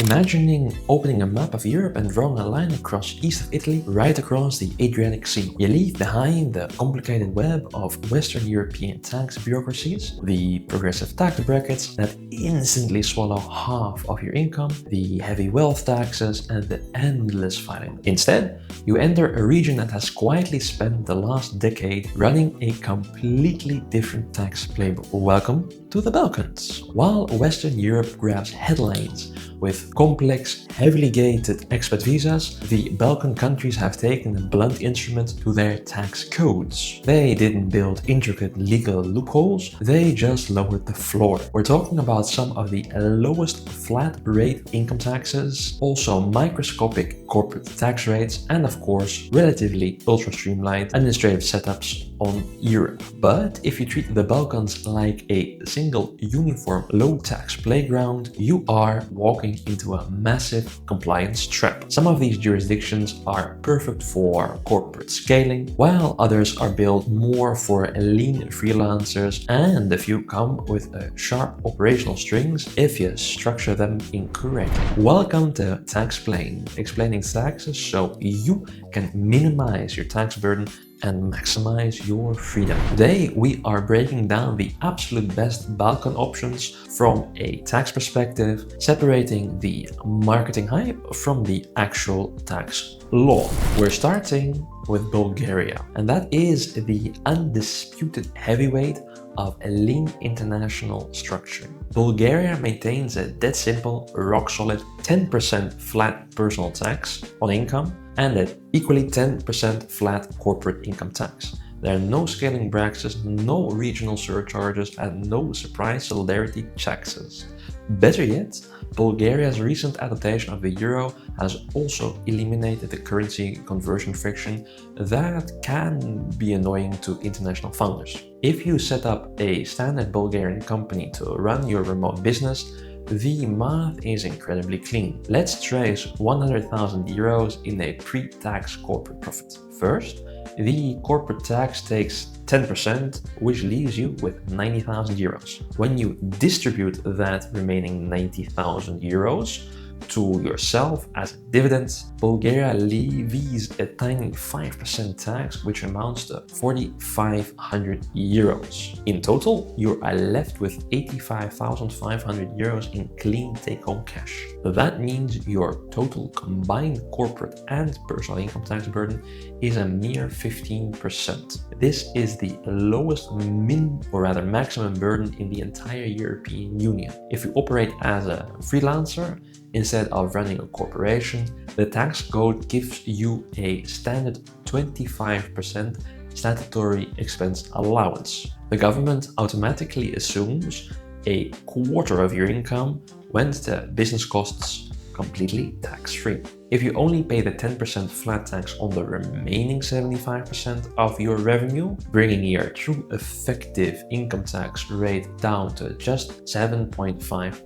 Imagining opening a map of Europe and drawing a line across east of Italy, right across the Adriatic Sea. You leave behind the complicated web of Western European tax bureaucracies, the progressive tax brackets that instantly swallow half of your income, the heavy wealth taxes, and the endless filing. Instead, you enter a region that has quietly spent the last decade running a completely different tax playbook. Welcome to the Balkans. While Western Europe grabs headlines with complex, heavily gated expat visas, the Balkan countries have taken a blunt instrument to their tax codes. They didn't build intricate legal loopholes, they just lowered the floor. We're talking about some of the lowest flat rate income taxes, also microscopic corporate tax rates, and of course, relatively ultra streamlined administrative setups on Europe. But if you treat the Balkans like a single uniform low tax playground, you are walking into a massive compliance trap. Some of these jurisdictions are perfect for corporate scaling, while others are built more for lean freelancers, and a few come with sharp operational strings if you structure them incorrectly. Welcome to Taxplained, explaining taxes so you can minimize your tax burden and maximize your freedom. Today, we are breaking down the absolute best Balkan options from a tax perspective, separating the marketing hype from the actual tax law. We're starting with Bulgaria, and that is the undisputed heavyweight of a lean international structure. Bulgaria maintains a dead simple, rock-solid 10% flat personal tax on income and an equally 10% flat corporate income tax. There are no scaling brackets, no regional surcharges, and no surprise solidarity taxes. Better yet, Bulgaria's recent adaptation of the euro has also eliminated the currency conversion friction that can be annoying to international founders. If you set up a standard Bulgarian company to run your remote business, the math is incredibly clean. Let's trace 100,000 euros in a pre-tax corporate profit. First, the corporate tax takes 10%, which leaves you with 90,000 euros. When you distribute that remaining 90,000 euros to yourself as a dividend, Bulgaria levies a tiny 5% tax, which amounts to 4,500 euros. In total, you are left with 85,500 euros in clean take-home cash. That means your total combined corporate and personal income tax burden is a mere 15%. This is the lowest maximum burden in the entire European Union. If you operate as a freelancer, instead of running a corporation, the tax code gives you a standard 25% statutory expense allowance. The government automatically assumes a quarter of your income went to business costs completely tax-free. If you only pay the 10% flat tax on the remaining 75% of your revenue, bringing your true effective income tax rate down to just 7.5%.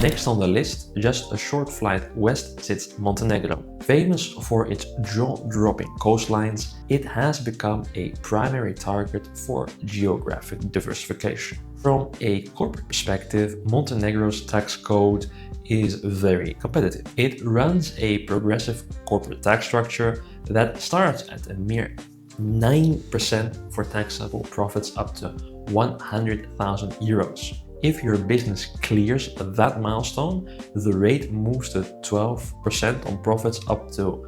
Next on the list, just a short flight west, sits Montenegro. Famous for its jaw-dropping coastlines, it has become a primary target for geographic diversification. From a corporate perspective, Montenegro's tax code is very competitive. It runs a progressive corporate tax structure that starts at a mere 9% for taxable profits up to 100,000 euros. If your business clears that milestone, the rate moves to 12% on profits up to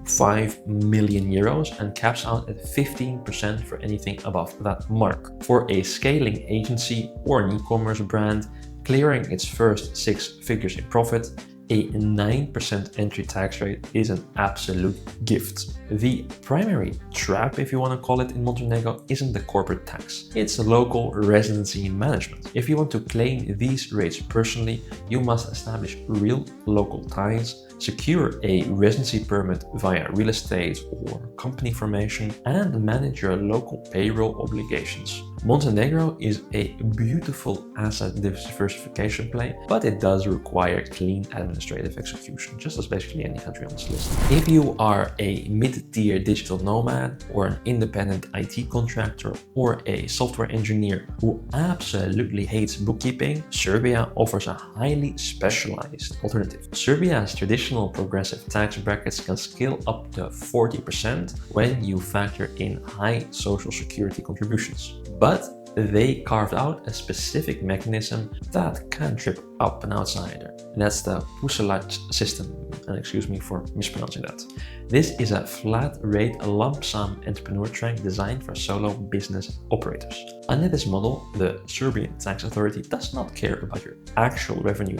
5 million euros and caps out at 15% for anything above that mark. For a scaling agency or an e-commerce brand, clearing its first 6 figures in profit, a 9% entry tax rate is an absolute gift. The primary trap, if you want to call it, in Montenegro isn't the corporate tax, it's local residency management. If you want to claim these rates personally, you must establish real local ties, secure a residency permit via real estate or company formation, and manage your local payroll obligations. Montenegro is a beautiful asset diversification play, but it does require clean administrative execution, just as basically any country on this list. If you are a mid-tier digital nomad or an independent IT contractor or a software engineer who absolutely hates bookkeeping, Serbia offers a highly specialized alternative. Serbia's traditional progressive tax brackets can scale up to 40% when you factor in high social security contributions. But they carved out a specific mechanism that can trip up an outsider. And that's the pušelaj system, and excuse me for mispronouncing that. This is a flat rate lump sum entrepreneur track designed for solo business operators. Under this model, the Serbian tax authority does not care about your actual revenue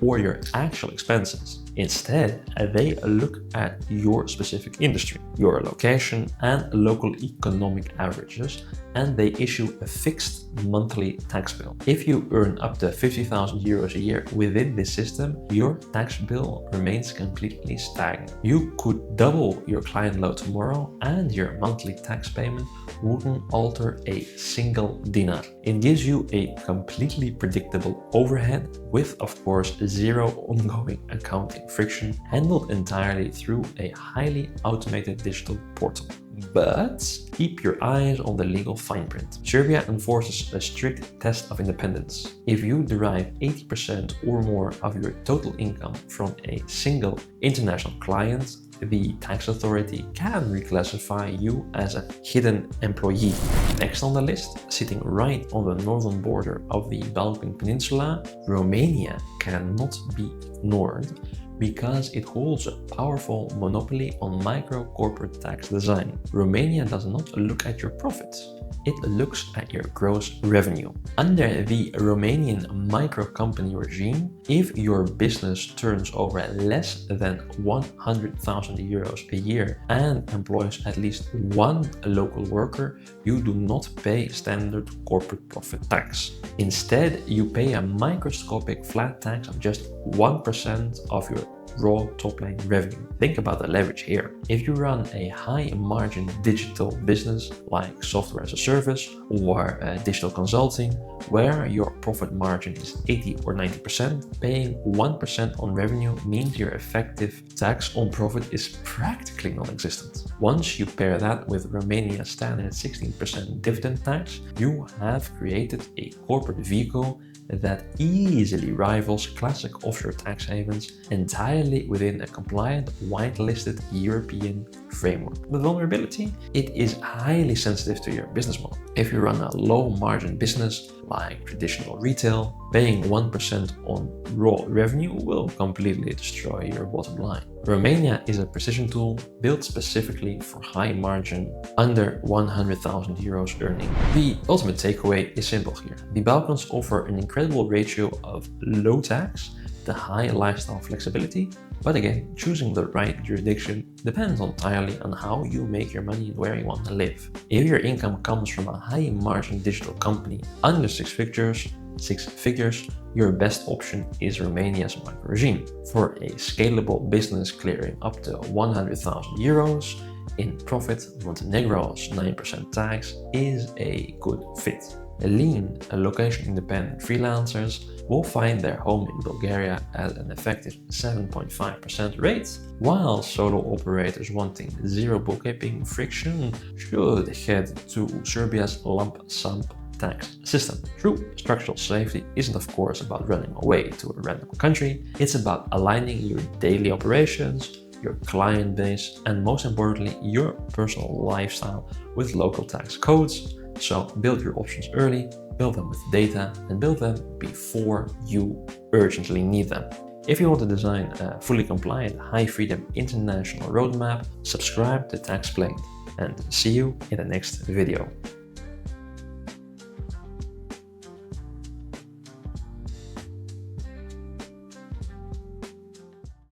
or your actual expenses. Instead, they look at your specific industry, your location, and local economic averages, and they issue a fixed monthly tax bill. If you earn up to 50,000 euros a year within this system, your tax bill remains completely stagnant. You could double your client load tomorrow, and your monthly tax payment wouldn't alter a single dinar. It gives you a completely predictable overhead with, of course, zero ongoing accounting friction, handled entirely through a highly automated digital portal. But keep your eyes on the legal fine print. Serbia enforces a strict test of independence. If you derive 80% or more of your total income from a single international client, the tax authority can reclassify you as a hidden employee. Next on the list, sitting right on the northern border of the Balkan Peninsula, Romania cannot be ignored because it holds a powerful monopoly on micro-corporate tax design. Romania does not look at your profits. It looks at your gross revenue. Under the Romanian micro-company regime, if your business turns over less than 100,000 euros a year and employs at least one local worker, you do not pay standard corporate profit tax. Instead, you pay a microscopic flat tax of just 1% of your raw top-line revenue. Think about the leverage here. If you run a high-margin digital business like software as a service or digital consulting, where your profit margin is 80 or 90%, paying 1% on revenue means your effective tax on profit is practically non-existent. Once you pair that with Romania's standard 16% dividend tax, you have created a corporate vehicle that easily rivals classic offshore tax havens entirely within a compliant, whitelisted European framework. The vulnerability? It is highly sensitive to your business model. If you run a low-margin business like traditional retail, paying 1% on raw revenue will completely destroy your bottom line. Romania is a precision tool built specifically for high margin, under 100,000 euros earning. The ultimate takeaway is simple here. The Balkans offer an incredible ratio of low tax to high lifestyle flexibility, but again, choosing the right jurisdiction depends entirely on how you make your money and where you want to live. If your income comes from a high margin digital company under six figures, your best option is Romania's micro regime. For a scalable business clearing up to 100,000 euros in profit, Montenegro's 9% tax is a good fit. Lean, location-independent freelancers will find their home in Bulgaria at an effective 7.5% rate, while solo operators wanting zero bookkeeping friction should head to Serbia's lump sum tax system. True structural safety isn't of course about running away to a random country, it's about aligning your daily operations, your client base, and most importantly, your personal lifestyle with local tax codes. So build your options early, build them with data, and build them before you urgently need them. If you want to design a fully compliant, high-freedom international roadmap, subscribe to Taxplained, and see you in the next video.